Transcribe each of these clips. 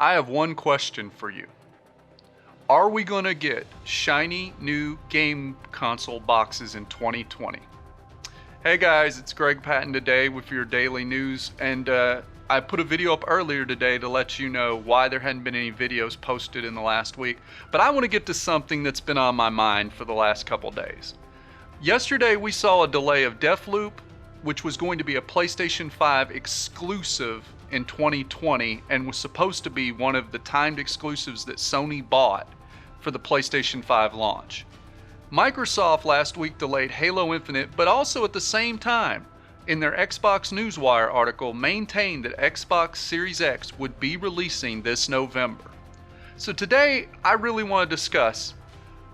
I have one question for you. Are we going to get shiny new game console boxes in 2020? Hey guys, it's Greg Patten today with your daily news, and I put a video up earlier today to let you know why there hadn't been any videos posted in the last week, but I want to get to something that's been on my mind for the last couple days. Yesterday we saw a delay of Deathloop, which was going to be a PlayStation 5 exclusive in 2020 and was supposed to be one of the timed exclusives that Sony bought for the PlayStation 5 launch. Microsoft last week delayed Halo Infinite, but also at the same time, in their Xbox Newswire article, maintained that Xbox Series X would be releasing this November. So today, I really want to discuss,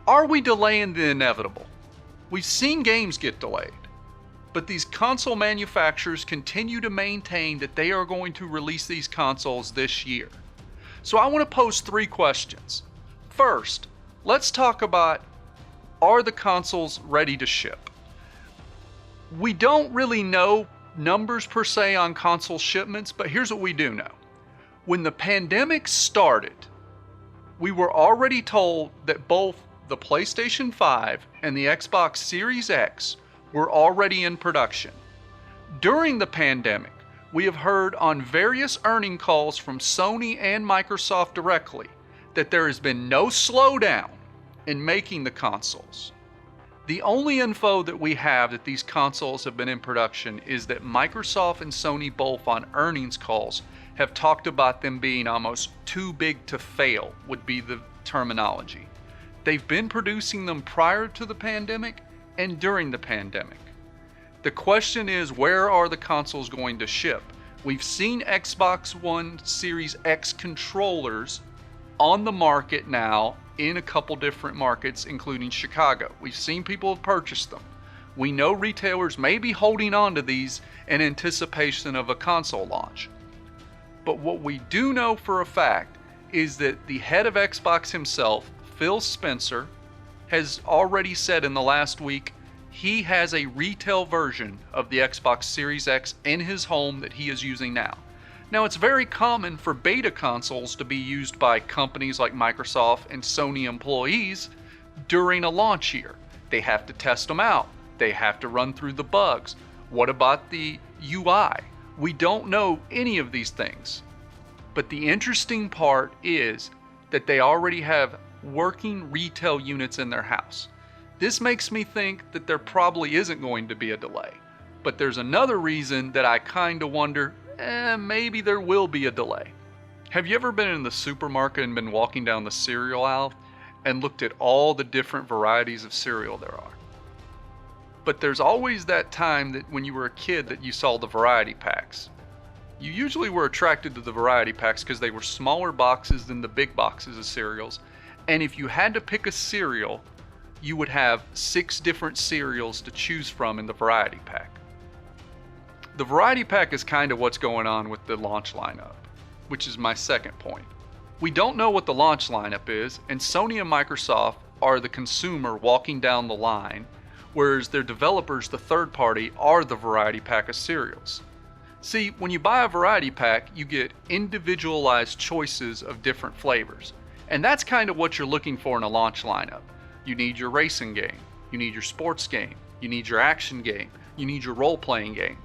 are we delaying the inevitable? We've seen games get delayed, but these console manufacturers continue to maintain that they are going to release these consoles this year. So I want to pose three questions. First, let's talk about, are the consoles ready to ship? We don't really know numbers per se on console shipments, but here's what we do know. When the pandemic started, we were already told that both the PlayStation 5 and the Xbox Series X were already in production. During the pandemic, we have heard on various earning calls from Sony and Microsoft directly that there has been no slowdown in making the consoles. The only info that we have that these consoles have been in production is that Microsoft and Sony both on earnings calls have talked about them being almost too big to fail, would be the terminology. They've been producing them prior to the pandemic and during the pandemic. The question is, where are the consoles going to ship? We've seen Xbox One Series X controllers on the market now in a couple different markets, including Chicago. We've seen people have purchased them. We know retailers may be holding on to these in anticipation of a console launch. But what we do know for a fact is that the head of Xbox himself, Phil Spencer, has already said in the last week he has a retail version of the Xbox Series X in his home that he is using now. Now, it's very common for beta consoles to be used by companies like Microsoft and Sony employees during a launch year. They have to test them out. They have to run through the bugs. What about the UI? We don't know any of these things. But the interesting part is that they already have working retail units in their house. This makes me think that there probably isn't going to be a delay. But there's another reason that I kind of wonder, maybe there will be a delay. Have you ever been in the supermarket and been walking down the cereal aisle and looked at all the different varieties of cereal there are? But there's always that time that when you were a kid that you saw the variety packs. You usually were attracted to the variety packs because they were smaller boxes than the big boxes of cereals. And if you had to pick a cereal, you would have 6 different cereals to choose from in the variety pack. The variety pack is kind of what's going on with the launch lineup, which is my second point. We don't know what the launch lineup is, and Sony and Microsoft are the consumer walking down the line, whereas their developers, the third party, are the variety pack of cereals. See, when you buy a variety pack, you get individualized choices of different flavors, and that's kind of what you're looking for in a launch lineup. You need your racing game, you need your sports game, you need your action game, you need your role-playing game.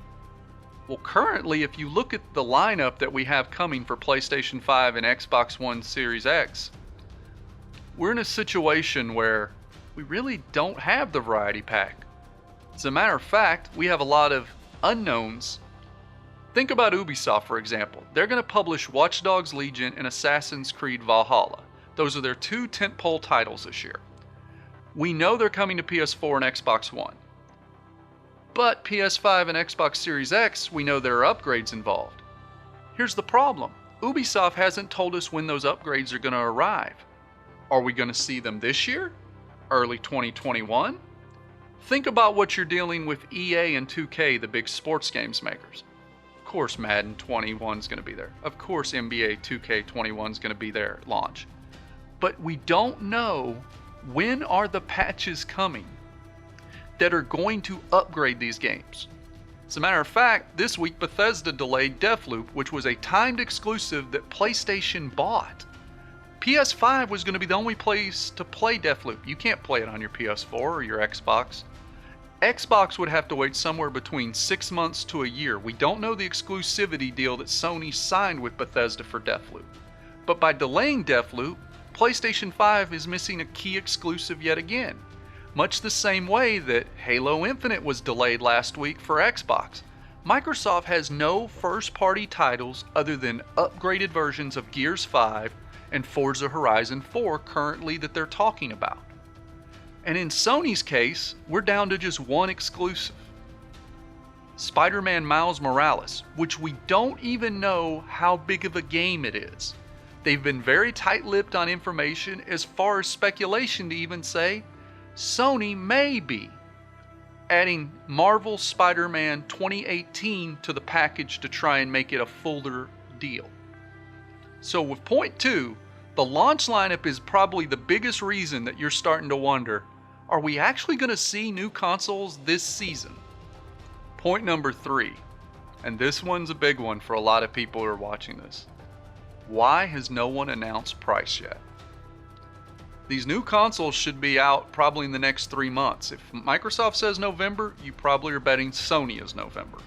Well, currently, if you look at the lineup that we have coming for PlayStation 5 and Xbox One Series X, we're in a situation where we really don't have the variety pack. As a matter of fact, we have a lot of unknowns. Think about Ubisoft, for example. They're going to publish Watch Dogs Legion and Assassin's Creed Valhalla. Those are their 2 tentpole titles this year. We know they're coming to PS4 and Xbox One. But PS5 and Xbox Series X, we know there are upgrades involved. Here's the problem. Ubisoft hasn't told us when those upgrades are going to arrive. Are we going to see them this year? Early 2021? Think about what you're dealing with EA and 2K, the big sports games makers. Of course Madden 21 is going to be there. Of course NBA 2K21 is going to be there at launch. But we don't know when are the patches coming that are going to upgrade these games. As a matter of fact, this week Bethesda delayed Deathloop, which was a timed exclusive that PlayStation bought. PS5 was going to be the only place to play Deathloop. You can't play it on your PS4 or your Xbox. Xbox would have to wait somewhere between 6 months to a year. We don't know the exclusivity deal that Sony signed with Bethesda for Deathloop. But by delaying Deathloop, PlayStation 5 is missing a key exclusive yet again. Much the same way that Halo Infinite was delayed last week for Xbox. Microsoft has no first-party titles other than upgraded versions of Gears 5 and Forza Horizon 4 currently that they're talking about. And in Sony's case, we're down to just one exclusive. Spider-Man Miles Morales, which we don't even know how big of a game it is. They've been very tight-lipped on information as far as speculation to even say Sony may be adding Marvel Spider-Man 2018 to the package to try and make it a fuller deal. So with point 2, the launch lineup is probably the biggest reason that you're starting to wonder, are we actually going to see new consoles this season? Point number 3, and this one's a big one for a lot of people who are watching this. Why has no one announced price yet? These new consoles should be out probably in the next 3 months. If Microsoft says November, you probably are betting Sony is November.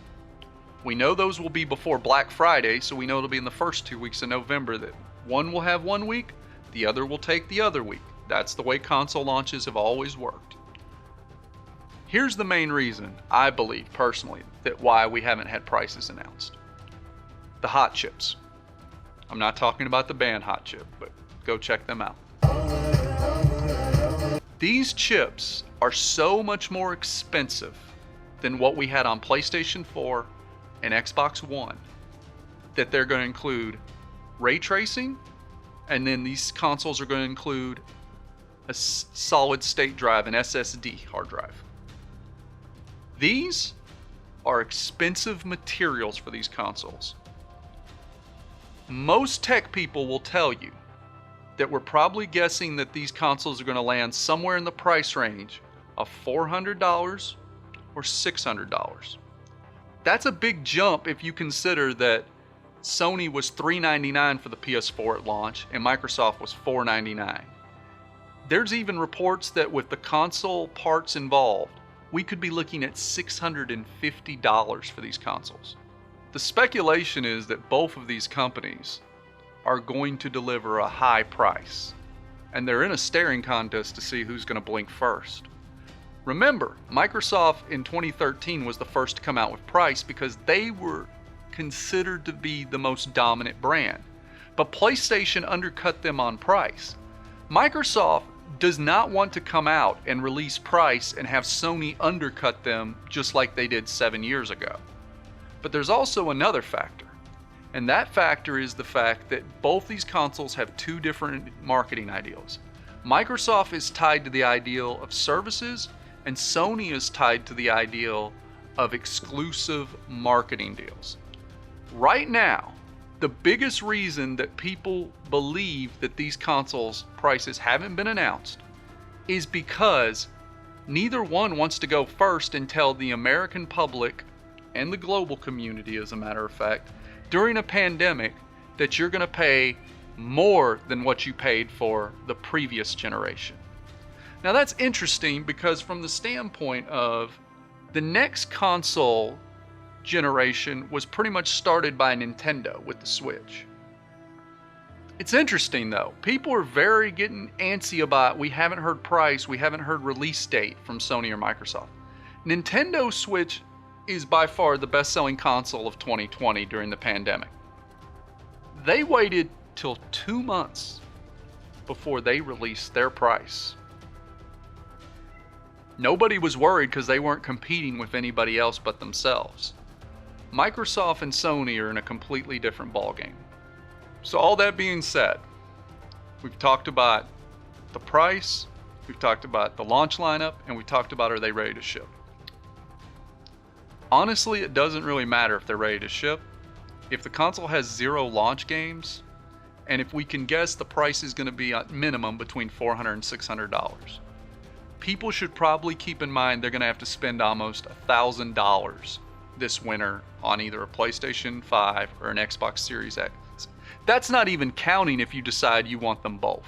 We know those will be before Black Friday, so we know it'll be in the first 2 weeks of November that one will have 1 week, the other will take the other week. That's the way console launches have always worked. Here's the main reason, I believe personally, that why we haven't had prices announced. The hot chips. I'm not talking about the band Hot Chip, but go check them out. These chips are so much more expensive than what we had on PlayStation 4 and Xbox One that they're going to include ray tracing, and then these consoles are going to include a solid state drive, an SSD hard drive. These are expensive materials for these consoles. Most tech people will tell you that we're probably guessing that these consoles are going to land somewhere in the price range of $400 or $600. That's a big jump if you consider that Sony was $399 for the PS4 at launch and Microsoft was $499. There's even reports that with the console parts involved, we could be looking at $650 for these consoles. The speculation is that both of these companies are going to deliver a high price, and they're in a staring contest to see who's going to blink first. Remember, Microsoft in 2013 was the first to come out with price because they were considered to be the most dominant brand, but PlayStation undercut them on price. Microsoft does not want to come out and release price and have Sony undercut them just like they did 7 years ago. But there's also another factor. And that factor is the fact that both these consoles have two different marketing ideals. Microsoft is tied to the ideal of services, and Sony is tied to the ideal of exclusive marketing deals. Right now, the biggest reason that people believe that these consoles' prices haven't been announced is because neither one wants to go first and tell the American public and the global community, as a matter of fact, during a pandemic that you're going to pay more than what you paid for the previous generation. Now that's interesting because from the standpoint of the next console generation was pretty much started by Nintendo with the Switch. It's interesting though, people are very getting antsy about we haven't heard price, we haven't heard release date from Sony or Microsoft. Nintendo Switch is by far the best-selling console of 2020 during the pandemic. They waited till 2 months before they released their price. Nobody was worried because they weren't competing with anybody else but themselves. Microsoft and Sony are in a completely different ballgame. So all that being said, we've talked about the price, we've talked about the launch lineup, and we talked about are they ready to ship. Honestly, it doesn't really matter if they're ready to ship. If the console has 0 launch games, and if we can guess the price is going to be at minimum between $400 and $600, people should probably keep in mind they're going to have to spend almost $1,000 this winter on either a PlayStation 5 or an Xbox Series X. That's not even counting if you decide you want them both.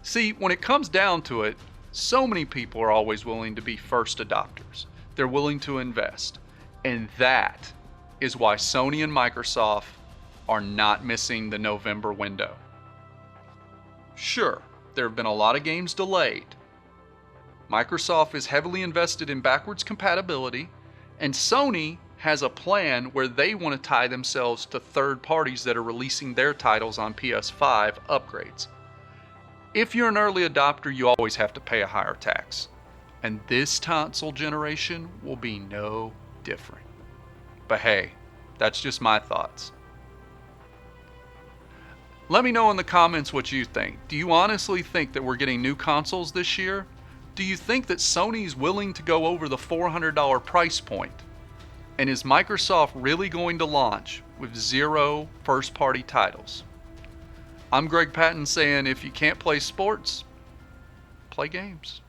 See, when it comes down to it, so many people are always willing to be first adopters. They're willing to invest. And that is why Sony and Microsoft are not missing the November window. Sure, there have been a lot of games delayed. Microsoft is heavily invested in backwards compatibility, and Sony has a plan where they want to tie themselves to third parties that are releasing their titles on PS5 upgrades. If you're an early adopter, you always have to pay a higher tax. And this console generation will be no different. But hey, that's just my thoughts. Let me know in the comments what you think. Do you honestly think that we're getting new consoles this year? Do you think that Sony's willing to go over the $400 price point? And is Microsoft really going to launch with 0 first-party titles? I'm Greg Patten saying if you can't play sports, play games.